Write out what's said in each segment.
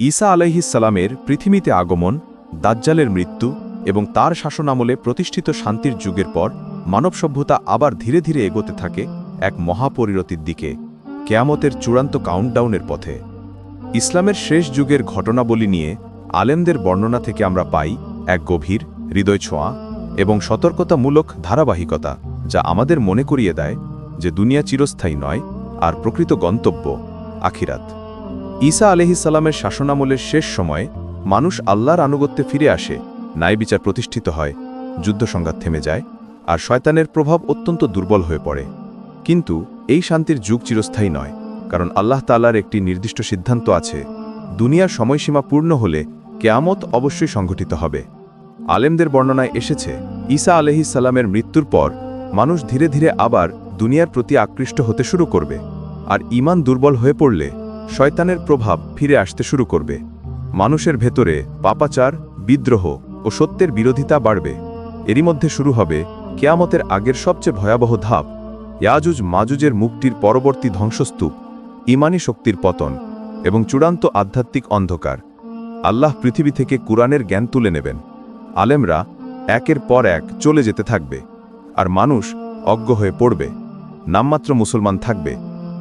ঈসা আলাইহিসসালামের পৃথিবীতে আগমন, দাজ্জালের মৃত্যু এবং তার শাসনামলে প্রতিষ্ঠিত শান্তির যুগের পর মানব সভ্যতা আবার ধীরে ধীরে এগোতে থাকে এক মহাপরিণতির দিকে, কেয়ামতের চূড়ান্ত কাউন্টডাউনের পথে। ইসলামের শেষ যুগের ঘটনাবলী নিয়ে আলেমদের বর্ণনা থেকে আমরা পাই এক গভীর, হৃদয় ছোঁয়া এবং সতর্কতামূলক ধারাবাহিকতা, যা আমাদের মনে করিয়ে দেয় যে দুনিয়া চিরস্থায়ী নয়, আর প্রকৃত গন্তব্য আখিরাত। ঈসা আলাইহিসসালামের শাসনামলের শেষ সময়ে মানুষ আল্লাহর আনুগত্যে ফিরে আসে, ন্যায় বিচার প্রতিষ্ঠিত হয়, যুদ্ধসংঘাত থেমে যায়, আর শয়তানের প্রভাব অত্যন্ত দুর্বল হয়ে পড়ে। কিন্তু এই শান্তির যুগ চিরস্থায়ী নয়, কারণ আল্লাহ তাআলার একটি নির্দিষ্ট সিদ্ধান্ত আছে। দুনিয়ার সময়সীমা পূর্ণ হলে কেয়ামত অবশ্যই সংঘটিত হবে। আলেমদের বর্ণনায় এসেছে, ঈসা আলাইহিসসালামের মৃত্যুর পর মানুষ ধীরে ধীরে আবার দুনিয়ার প্রতি আকৃষ্ট হতে শুরু করবে, আর ঈমান দুর্বল হয়ে পড়লে শয়তানের প্রভাব ফিরে আসতে শুরু করবে। মানুষের ভেতরে পাপাচার, বিদ্রোহ ও সত্যের বিরোধিতা বাড়বে। এরই মধ্যে শুরু হবে কেয়ামতের আগের সবচেয়ে ভয়াবহ ধাপ, ইয়াজুজ মাজুজের মুক্তির পরবর্তী ধ্বংসস্তূপ, ঈমানী শক্তির পতন এবং চূড়ান্ত আধ্যাত্মিক অন্ধকার। আল্লাহ পৃথিবী থেকে কুরআনের জ্ঞান তুলে নেবেন। আলেমরা একের পর এক চলে যেতে থাকবে, আর মানুষ অজ্ঞ হয়ে পড়বে। নামমাত্র মুসলমান থাকবে,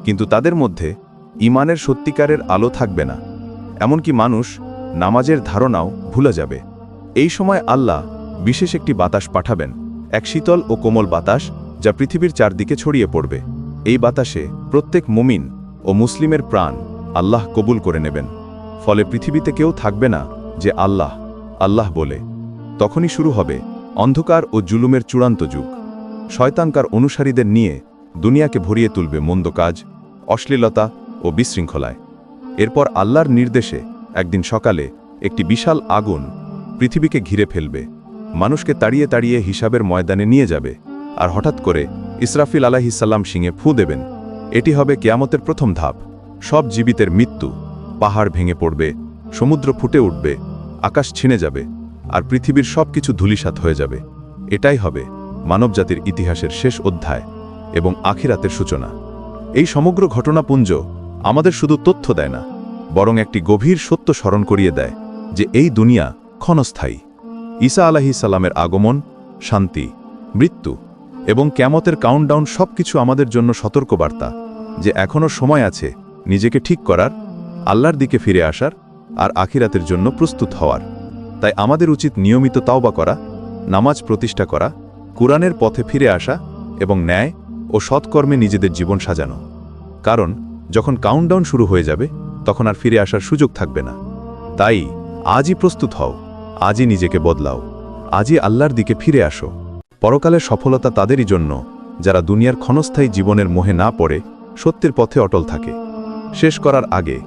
কিন্তু তাদের মধ্যে ঈমানের সত্যিকারের আলো থাকবে না। এমনকি মানুষ নামাজের ধারণাও ভুলে যাবে। এই সময় আল্লাহ বিশেষ একটি বাতাস পাঠাবেন, এক শীতল ও কোমল বাতাস, যা পৃথিবীর চারদিকে ছড়িয়ে পড়বে। এই বাতাসে প্রত্যেক মুমিন ও মুসলিমের প্রাণ আল্লাহ কবুল করে নেবেন। ফলে পৃথিবীতে কেউ থাকবে না যে আল্লাহ আল্লাহ বলে। তখনই শুরু হবে অন্ধকার ও জুলুমের চূড়ান্ত যুগ। শয়তানকার অনুসারীদের নিয়ে দুনিয়াকে ভরিয়ে তুলবে মন্দ কাজ, অশ্লীলতা ও বিশৃঙ্খলায়। এরপর আল্লাহর নির্দেশে একদিন সকালে একটি বিশাল আগুন পৃথিবীকে ঘিরে ফেলবে, মানুষকে তাড়িয়ে তাড়িয়ে হিসাবের ময়দানে নিয়ে যাবে। আর হঠাৎ করে ইসরাফিল আলাইহিসসালাম শিঙে ফু দেবেন। এটি হবে কিয়ামতের প্রথম ধাপ। সব জীবিতের মৃত্যু, পাহাড় ভেঙে পড়বে, সমুদ্র ফুটে উঠবে, আকাশ ছিনে যাবে, আর পৃথিবীর সব কিছু ধূলিসাৎ হয়ে যাবে। এটাই হবে মানবজাতির ইতিহাসের শেষ অধ্যায় এবং আখিরাতের সূচনা। এই সমগ্র ঘটনাপুঞ্জ আমাদের শুধু তথ্য দেয় না, বরং একটি গভীর সত্য স্মরণ করিয়ে দেয় যে এই দুনিয়া ক্ষণস্থায়ী। ঈসা আলাইহিসসালামের আগমন, শান্তি, মৃত্যু এবং কিয়ামতের কাউন্টডাউন সবকিছু আমাদের জন্য সতর্কবার্তা যে এখনও সময় আছে নিজেকে ঠিক করার, আল্লাহর দিকে ফিরে আসার আর আখিরাতের জন্য প্রস্তুত হওয়ার। তাই আমাদের উচিত নিয়মিত তাওবা করা, নামাজ প্রতিষ্ঠা করা, কুরআনের পথে ফিরে আসা এবং ন্যায় ও সৎকর্মে নিজেদের জীবন সাজানো। কারণ যখন কাউন্টডাউন শুরু হয়ে যাবে, তখন আর ফিরে আসার সুযোগ থাকবে না। তাই আজই প্রস্তুত হও, আজই নিজেকে বদলাও, আজই আল্লাহর দিকে ফিরে আসো। পরকালের সফলতা তাদেরই জন্য যারা দুনিয়ার ক্ষণস্থায়ী জীবনের মোহে না পড়ে সত্যের পথে অটল থাকে। শেষ করার আগে,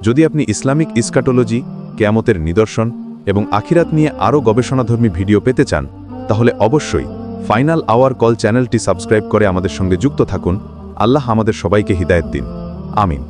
যদি আপনি ইসলামিক ইসকাটোলজি, কিয়ামতের নিদর্শন এবং আখিরাত নিয়ে আরও গবেষণাধর্মী ভিডিও পেতে চান, তাহলে অবশ্যই ফাইনাল আওয়ার কল চ্যানেলটি সাবস্ক্রাইব করে আমাদের সঙ্গে যুক্ত থাকুন। আল্লাহ আমাদের সবাইকে হিদায়াত দিন। আমিন।